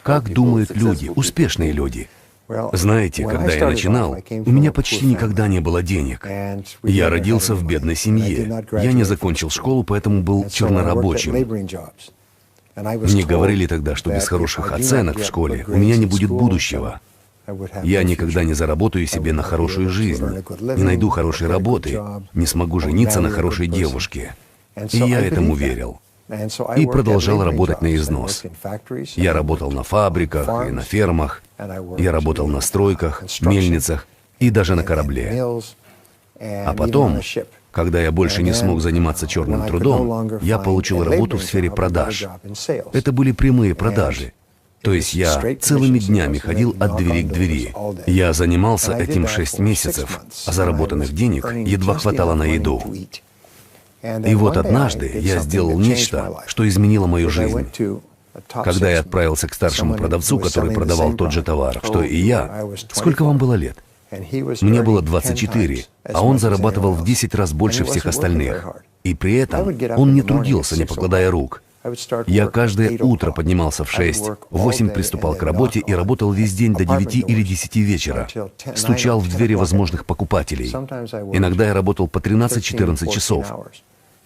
Как думают люди, успешные люди? Знаете, когда я начинал, у меня почти никогда не было денег. Я родился в бедной семье. Я не закончил школу, поэтому был чернорабочим. Мне говорили тогда, что без хороших оценок в школе у меня не будет будущего. Я никогда не заработаю себе на хорошую жизнь, не найду хорошей работы, не смогу жениться на хорошей девушке. И я этому верил. И продолжал работать на износ. Я работал на фабриках и на фермах. Я работал на стройках, мельницах и даже на корабле. А потом, когда я больше не смог заниматься черным трудом, я получил работу в сфере продаж. Это были прямые продажи. То есть я целыми днями ходил от двери к двери. Я занимался этим 6 месяцев, а заработанных денег едва хватало на еду. И вот однажды я сделал нечто, что изменило мою жизнь. Когда я отправился к старшему продавцу, который продавал тот же товар, что и я, сколько вам было лет? Мне было 24, а он зарабатывал в 10 раз больше всех остальных. И при этом он не трудился, не покладая рук. Я каждое утро поднимался в 6, в 8 приступал к работе и работал весь день до 9 или 10 вечера. Стучал в двери возможных покупателей. Иногда я работал по 13-14 часов.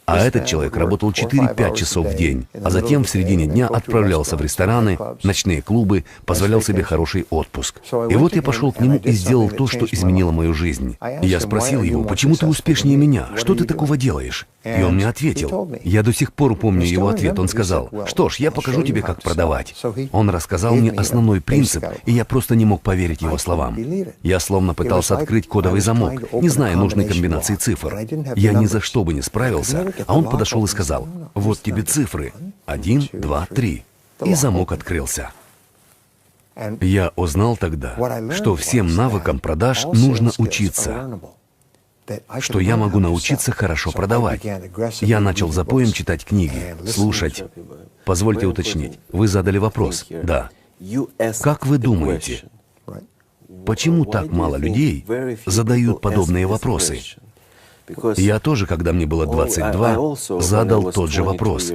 А этот человек работал 4-5 часов в день, а затем в середине дня отправлялся в рестораны, ночные клубы, позволял себе хороший отпуск. И вот я пошел к нему и сделал то, что изменило мою жизнь. И я спросил его: «Почему ты успешнее меня? Что ты такого делаешь?» И он мне ответил. Я до сих пор помню его ответ. Он сказал: «Что ж, я покажу тебе, как продавать». Он рассказал мне основной принцип, и я просто не мог поверить его словам. Я словно пытался открыть кодовый замок, не зная нужной комбинации цифр. Я ни за что бы не справился. А он подошел и сказал: «Вот тебе цифры. 1, 2, 3». И замок открылся. Я узнал тогда, что всем навыкам продаж нужно учиться, что я могу научиться хорошо продавать. Я начал запоем читать книги, слушать. Позвольте уточнить, вы задали вопрос. Да. Как вы думаете, почему так мало людей задают подобные вопросы? Я тоже, когда мне было 22, задал тот же вопрос.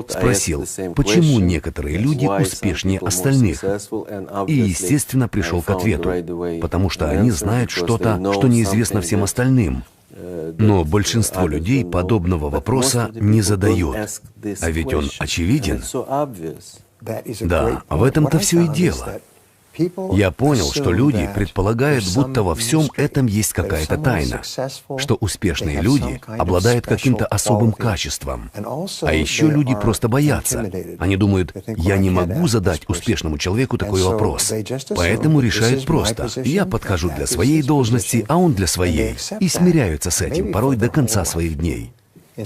Спросил, почему некоторые люди успешнее остальных? И, естественно, пришел к ответу. Потому что они знают что-то, что неизвестно всем остальным. Но большинство людей подобного вопроса не задают. А ведь он очевиден. Да, в этом-то все и дело. Я понял, что люди предполагают, будто во всем этом есть какая-то тайна, что успешные люди обладают каким-то особым качеством. А еще люди просто боятся. Они думают: я не могу задать успешному человеку такой вопрос. Поэтому решают просто: я подхожу для своей должности, а он для своей. И смиряются с этим порой до конца своих дней.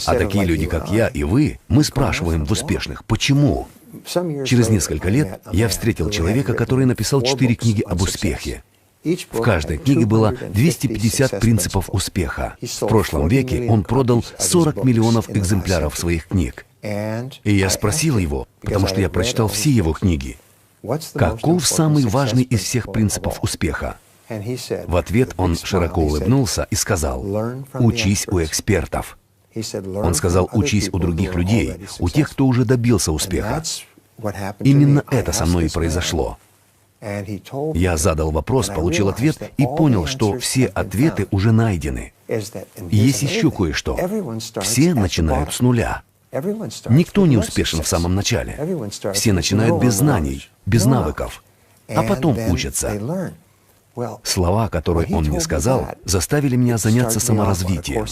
А такие люди, как я и вы, мы спрашиваем в успешных: почему? Через несколько лет я встретил человека, который написал 4 книги об успехе. В каждой книге было 250 принципов успеха. В прошлом веке он продал 40 миллионов экземпляров своих книг. И я спросил его, потому что я прочитал все его книги: каков самый важный из всех принципов успеха? В ответ он широко улыбнулся и сказал: учись у экспертов. Он сказал: учись у других людей, у тех, кто уже добился успеха. Именно это со мной и произошло. Я задал вопрос, получил ответ и понял, что все ответы уже найдены. И есть еще кое-что. Все начинают с нуля. Никто не успешен в самом начале. Все начинают без знаний, без навыков, а потом учатся. Слова, которые он мне сказал, заставили меня заняться саморазвитием.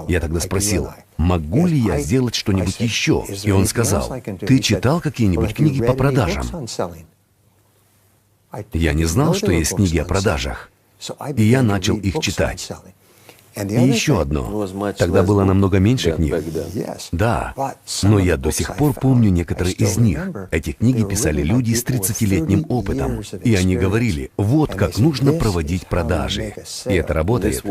Я тогда спросил: могу ли я сделать что-нибудь еще? И он сказал: ты читал какие-нибудь книги по продажам? Я не знал, что есть книги о продажах. И я начал их читать. И еще одно. Тогда было намного меньше книг. Да, но я до сих пор помню некоторые из них. Эти книги писали люди с 30-летним опытом. И они говорили: вот как нужно проводить продажи. И это работает.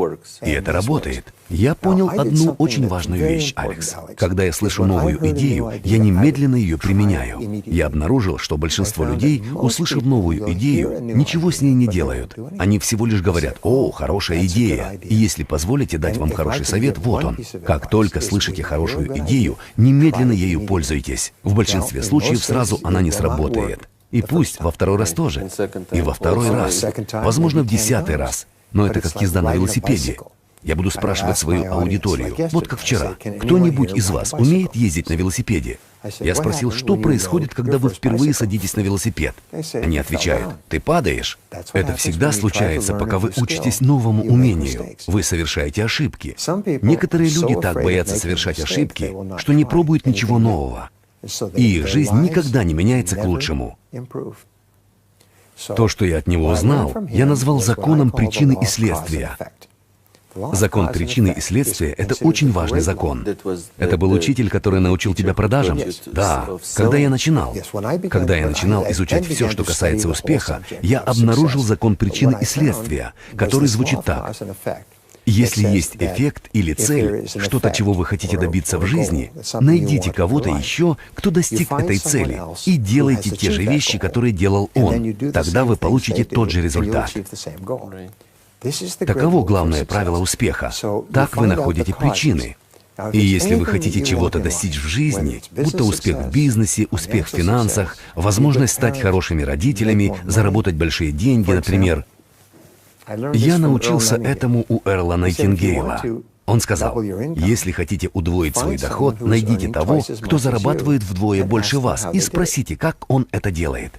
И это работает. Я понял одну очень важную вещь, Алекс. Когда я слышу новую идею, я немедленно ее применяю. Я обнаружил, что большинство людей, услышав новую идею, ничего с ней не делают. Они всего лишь говорят: о, хорошая идея. И если позволите, позволите дать вам хороший совет, вот он. Как только слышите хорошую идею, немедленно ею пользуйтесь. В большинстве случаев сразу она не сработает. И пусть во второй раз тоже. И во второй раз. Возможно, в 10-й раз. Но это как езда на велосипеде. Я буду спрашивать свою аудиторию, вот как вчера. Кто-нибудь из вас умеет ездить на велосипеде? Я спросил, что происходит, когда вы впервые садитесь на велосипед? Они отвечают, ты падаешь. Это всегда случается, пока вы учитесь новому умению. Вы совершаете ошибки. Некоторые люди так боятся совершать ошибки, что не пробуют ничего нового. И их жизнь никогда не меняется к лучшему. То, что я от него узнал, я назвал законом причины и следствия. Закон причины и следствия — это очень важный закон. Это был учитель, который научил тебя продажам? Да. Когда я начинал изучать все, что касается успеха, я обнаружил закон причины и следствия, который звучит так. Если есть эффект или цель, что-то, чего вы хотите добиться в жизни, найдите кого-то еще, кто достиг этой цели, и делайте те же вещи, которые делал он. Тогда вы получите тот же результат. Таково главное правило успеха. Так вы находите причины. И если вы хотите чего-то достичь в жизни, будто успех в бизнесе, успех в финансах, возможность стать хорошими родителями, заработать большие деньги, например. Я научился этому у Эрла Найтингейла. Он сказал, если хотите удвоить свой доход, найдите того, кто зарабатывает вдвое больше вас, и спросите, как он это делает.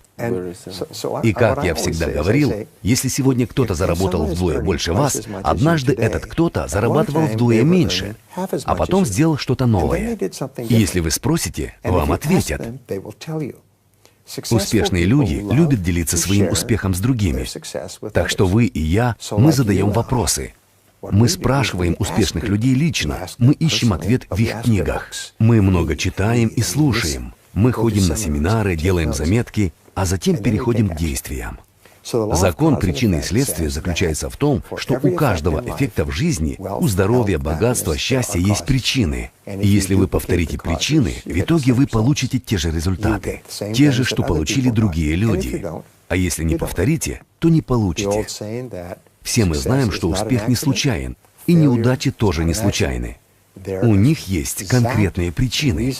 И как я всегда говорил, если сегодня кто-то заработал вдвое больше вас, однажды этот кто-то зарабатывал вдвое меньше, а потом сделал что-то новое. И если вы спросите, вам ответят. Успешные люди любят делиться своим успехом с другими. Так что вы и я, мы задаем вопросы. Мы спрашиваем успешных людей лично, мы ищем ответ в их книгах. Мы много читаем и слушаем. Мы ходим на семинары, делаем заметки, а затем переходим к действиям. Закон причины и следствия заключается в том, что у каждого эффекта в жизни, у здоровья, богатства, счастья есть причины. И если вы повторите причины, в итоге вы получите те же результаты, те же, что получили другие люди. А если не повторите, то не получите. Все мы знаем, что успех не случайен, и неудачи тоже не случайны. У них есть конкретные причины.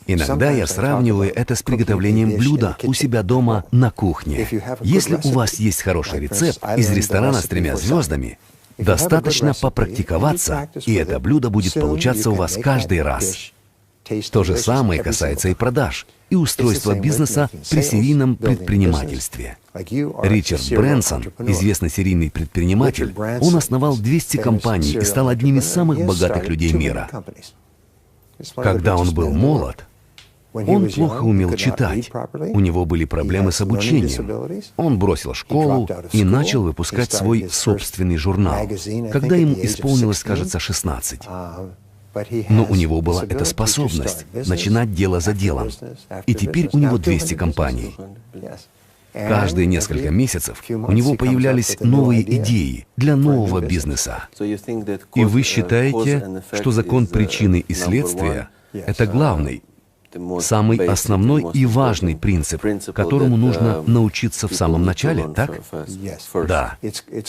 Иногда я сравниваю это с приготовлением блюда у себя дома на кухне. Если у вас есть хороший рецепт из ресторана с 3 звездами, достаточно попрактиковаться, и это блюдо будет получаться у вас каждый раз. То же самое касается и продаж, и устройства бизнеса при серийном предпринимательстве. Ричард Брэнсон, известный серийный предприниматель, он основал 200 компаний и стал одним из самых богатых людей мира. Когда он был молод, он плохо умел читать, у него были проблемы с обучением. Он бросил школу и начал выпускать свой собственный журнал, когда ему исполнилось, кажется, 16. Но у него была эта способность начинать дело за делом. И теперь у него 200 компаний. Каждые несколько месяцев у него появлялись новые идеи для нового бизнеса. И вы считаете, что закон причины и следствия — это главный, самый основной и важный принцип, которому нужно научиться в самом начале, так? Да.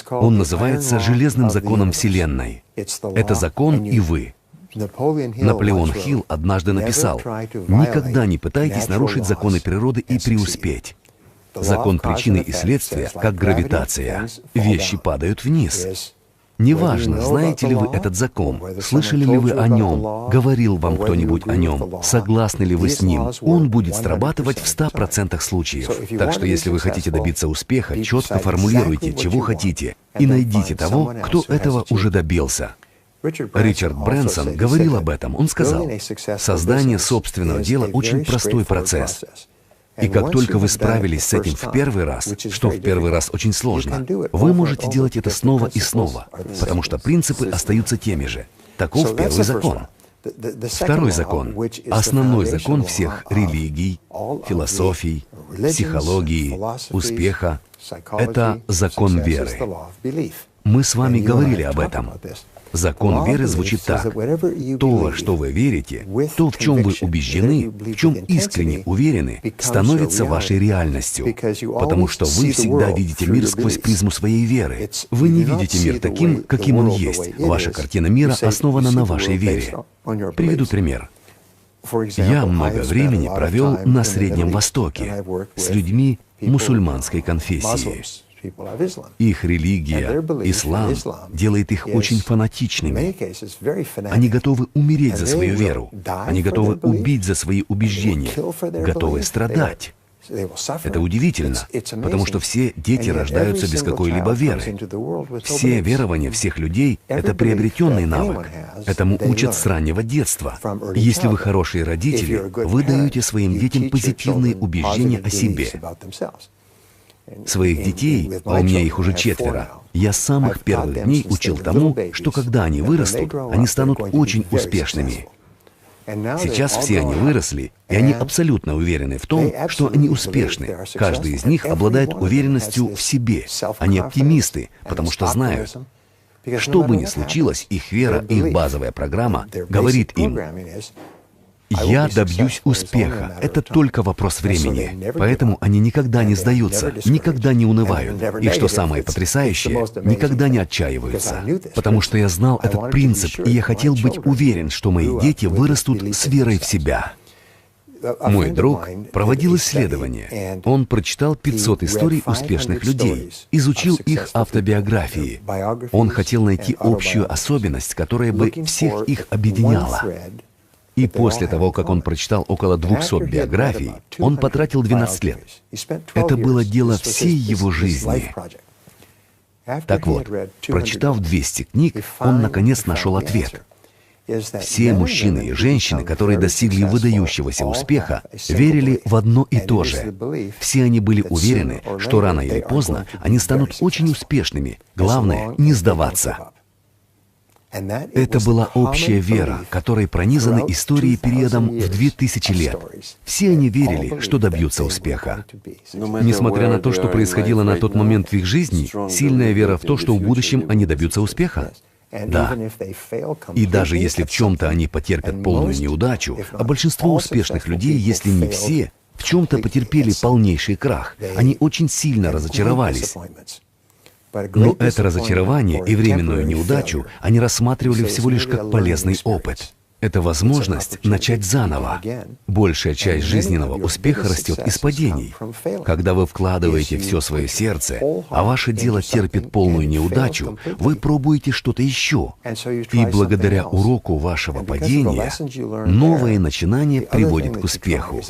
Он называется железным законом Вселенной. Это закон и вы. Наполеон Хилл однажды написал: «Никогда не пытайтесь нарушить законы природы и преуспеть. Закон причины и следствия, как гравитация. Вещи падают вниз». Неважно, знаете ли вы этот закон, слышали ли вы о нем, говорил вам кто-нибудь о нем, согласны ли вы с ним, он будет срабатывать в 100% случаев. Так что если вы хотите добиться успеха, четко формулируйте, чего хотите, и найдите того, кто этого уже добился. Ричард Брэнсон говорил об этом. Он сказал, создание собственного дела очень простой процесс. И как только вы справились с этим в первый раз, что в первый раз очень сложно, вы можете делать это снова и снова, потому что принципы остаются теми же. Таков первый закон. Второй закон, основной закон всех религий, философий, психологии, успеха — это закон веры. Мы с вами говорили об этом. Закон веры звучит так. То, во что вы верите, то, в чем вы убеждены, в чем искренне уверены, становится вашей реальностью. Потому что вы всегда видите мир сквозь призму своей веры. Вы не видите мир таким, каким он есть. Ваша картина мира основана на вашей вере. Приведу пример. Я много времени провел на Среднем Востоке с людьми мусульманской конфессии. Их религия, ислам, делает их очень фанатичными. Они готовы умереть за свою веру. Они готовы убить за свои убеждения, готовы страдать. Это удивительно, потому что все дети рождаются без какой-либо веры. Все верования всех людей — это приобретенный навык. Этому учат с раннего детства. Если вы хорошие родители, вы даете своим детям позитивные убеждения о себе. Своих детей, а у меня их уже 4, я с самых первых дней учил тому, что когда они вырастут, они станут очень успешными. Сейчас все они выросли, и они абсолютно уверены в том, что они успешны. Каждый из них обладает уверенностью в себе. Они оптимисты, потому что знают, что бы ни случилось, их вера, их базовая программа говорит им: «Я добьюсь успеха. Это только вопрос времени». Поэтому они никогда не сдаются, никогда не унывают. И что самое потрясающее, никогда не отчаиваются. Потому что я знал этот принцип, и я хотел быть уверен, что мои дети вырастут с верой в себя. Мой друг проводил исследование. Он прочитал 500 историй успешных людей, изучил их автобиографии. Он хотел найти общую особенность, которая бы всех их объединяла. И после того, как он прочитал около 200 биографий, он потратил 12 лет. Это было дело всей его жизни. Так вот, прочитав 200 книг, он наконец нашел ответ. Все мужчины и женщины, которые достигли выдающегося успеха, верили в одно и то же. Все они были уверены, что рано или поздно они станут очень успешными. Главное — не сдаваться. Это была общая вера, которой пронизаны истории периодом в 2000 лет. Все они верили, что добьются успеха. Несмотря на то, что происходило на тот момент в их жизни, сильная вера в то, что в будущем они добьются успеха. Да. И даже если в чем-то они потерпят полную неудачу, а большинство успешных людей, если не все, в чем-то потерпели полнейший крах, они очень сильно разочаровались. Но это разочарование и временную неудачу они рассматривали всего лишь как полезный опыт. Это возможность начать заново. Большая часть жизненного успеха растет из падений. Когда вы вкладываете все свое сердце, а ваше дело терпит полную неудачу, вы пробуете что-то еще. И благодаря уроку вашего падения, новое начинание приводит к успеху.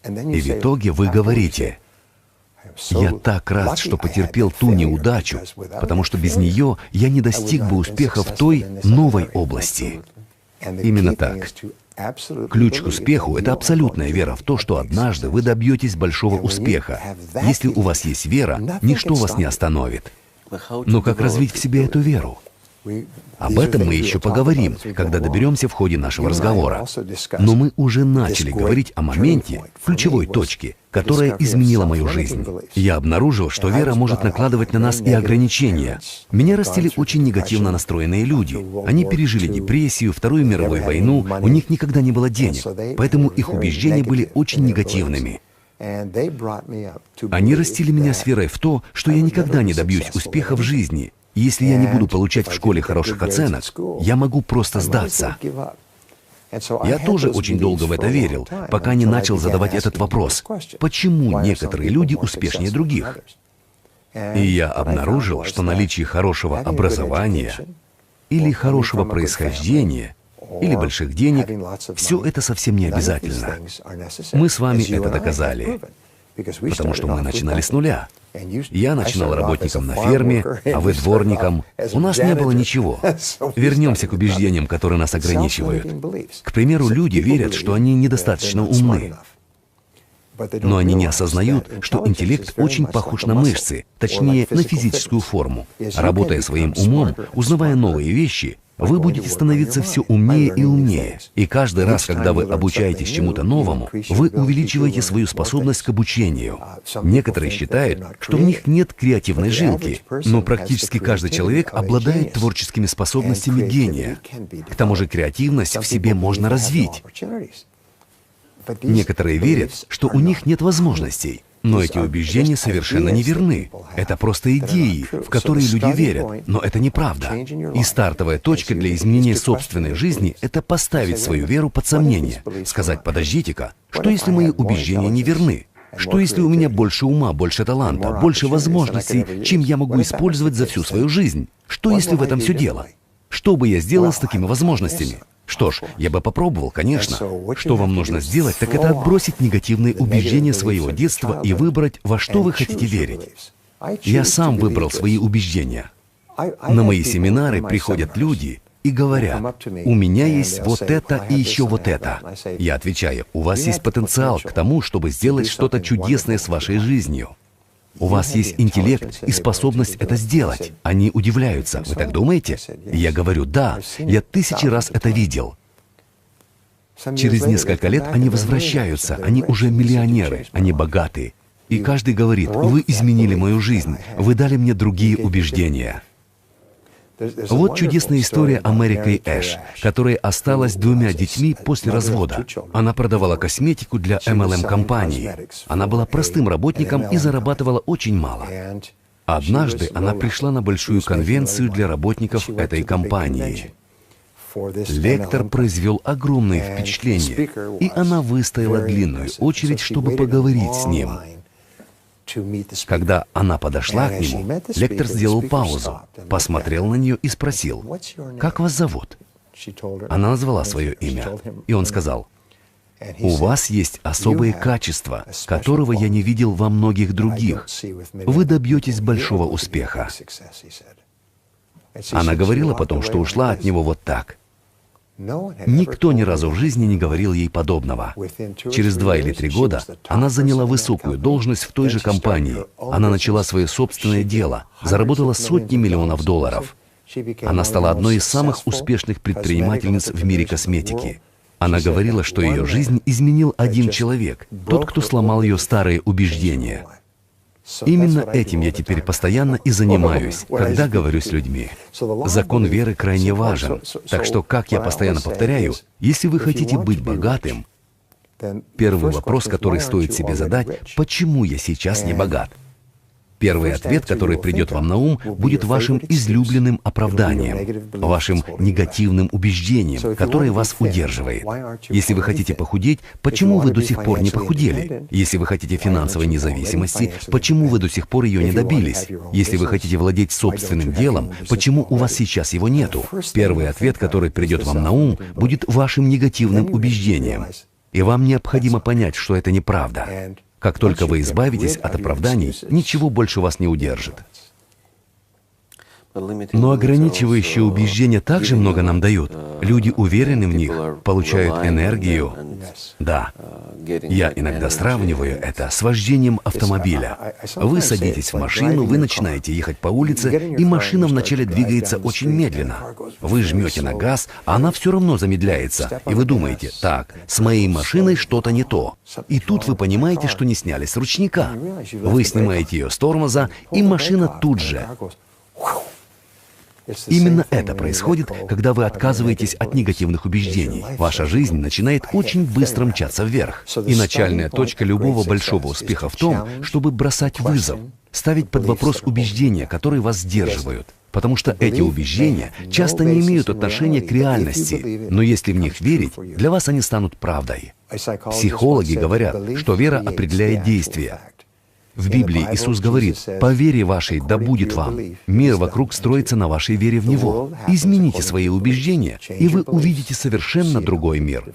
И в итоге вы говорите: «Я так рад, что потерпел ту неудачу, потому что без нее я не достиг бы успеха в той новой области». Именно так. Ключ к успеху — это абсолютная вера в то, что однажды вы добьетесь большого успеха. Если у вас есть вера, ничто вас не остановит. Но как развить в себе эту веру? Об этом мы еще поговорим, когда доберемся в ходе нашего разговора. Но мы уже начали говорить о моменте, ключевой точке, которая изменила мою жизнь. Я обнаружил, что вера может накладывать на нас и ограничения. Меня растили очень негативно настроенные люди. Они пережили депрессию, Вторую мировую войну, у них никогда не было денег, поэтому их убеждения были очень негативными. Они растили меня с верой в то, что я никогда не добьюсь успеха в жизни. Если я не буду получать в школе хороших оценок, я могу просто сдаться. Я тоже очень долго в это верил, пока не начал задавать этот вопрос: почему некоторые люди успешнее других? И я обнаружил, что наличие хорошего образования или хорошего происхождения или больших денег — все это совсем не обязательно. Мы с вами это доказали, потому что мы начинали с нуля. Я начинал работником на ферме, а вы дворником. У нас не было ничего. Вернемся к убеждениям, которые нас ограничивают. К примеру, люди верят, что они недостаточно умны. Но они не осознают, что интеллект очень похож на мышцы, точнее, на физическую форму. Работая своим умом, узнавая новые вещи, Вы будете становиться все умнее и умнее. И каждый раз, когда вы обучаетесь чему-то новому, вы увеличиваете свою способность к обучению. Некоторые считают, что в них нет креативной жилки, но практически каждый человек обладает творческими способностями гения. К тому же креативность в себе можно развить. Некоторые верят, что у них нет возможностей. Но эти убеждения совершенно неверны. Это просто идеи, в которые люди верят, но это неправда. И стартовая точка для изменения собственной жизни — это поставить свою веру под сомнение. Сказать: подождите-ка, что если мои убеждения неверны? Что если у меня больше ума, больше таланта, больше возможностей, чем я могу использовать за всю свою жизнь? Что если в этом все дело? Что бы я сделал с такими возможностями? Что ж, я бы попробовал, конечно. Что вам нужно сделать, так это отбросить негативные убеждения своего детства и выбрать, во что вы хотите верить. Я сам выбрал свои убеждения. На мои семинары приходят люди и говорят: у меня есть вот это и еще вот это. Я отвечаю: у вас есть потенциал к тому, чтобы сделать что-то чудесное с вашей жизнью. У вас есть интеллект и способность это сделать. Они удивляются: вы так думаете? Я говорю: да, я 1000 раз это видел. Через несколько лет они возвращаются, они уже миллионеры, они богатые. И каждый говорит: вы изменили мою жизнь, вы дали мне другие убеждения. Вот чудесная история о Мэри Кей Эш, которая осталась с 2 детьми после развода. Она продавала косметику для MLM-компании. Она была простым работником и зарабатывала очень мало. Однажды она пришла на большую конвенцию для работников этой компании. Лектор произвел огромное впечатление, и она выстояла длинную очередь, чтобы поговорить с ним. Когда она подошла к нему, лектор сделал паузу, посмотрел на нее и спросил: «Как вас зовут?» Она назвала свое имя, и он сказал: «У вас есть особые качества, которого я не видел во многих других. Вы добьетесь большого успеха». Она говорила потом, что ушла от него вот так. Никто ни разу в жизни не говорил ей подобного. Через 2 или 3 года она заняла высокую должность в той же компании. Она начала свое собственное дело, заработала сотни миллионов долларов. Она стала одной из самых успешных предпринимательниц в мире косметики. Она говорила, что ее жизнь изменил один человек, тот, кто сломал ее старые убеждения. Именно этим я теперь постоянно и занимаюсь, когда говорю с людьми. Закон веры крайне важен. Так что, как я постоянно повторяю, если вы хотите быть богатым, первый вопрос, который стоит себе задать: почему я сейчас не богат? Первый ответ, который придет вам на ум, будет вашим излюбленным оправданием, вашим негативным убеждением, которое вас удерживает. Если вы хотите похудеть, почему вы до сих пор не похудели? Если вы хотите финансовой независимости, почему вы до сих пор ее не добились? Если вы хотите владеть собственным делом, почему у вас сейчас его нету? Первый ответ, который придет вам на ум, будет вашим негативным убеждением. И вам необходимо понять, что это неправда. Как только вы избавитесь от оправданий, ничего больше вас не удержит. Но ограничивающие убеждения также много нам дают. Люди уверены в них, получают энергию. Да. Я иногда сравниваю это с вождением автомобиля. Вы садитесь в машину, вы начинаете ехать по улице, и машина вначале двигается очень медленно. Вы жмете на газ, а она все равно замедляется. И вы думаете: так, с моей машиной что-то не то. И тут вы понимаете, что не сняли с ручника. Вы снимаете ее с тормоза, и машина тут же. Именно это происходит, когда вы отказываетесь от негативных убеждений. Ваша жизнь начинает очень быстро мчаться вверх. И начальная точка любого большого успеха в том, чтобы бросать вызов, ставить под вопрос убеждения, которые вас сдерживают. Потому что эти убеждения часто не имеют отношения к реальности, но если в них верить, для вас они станут правдой. Психологи говорят, что вера определяет действие. В Библии Иисус говорит: «По вере вашей да будет вам». Мир вокруг строится на вашей вере в Него. Измените свои убеждения, и вы увидите совершенно другой мир.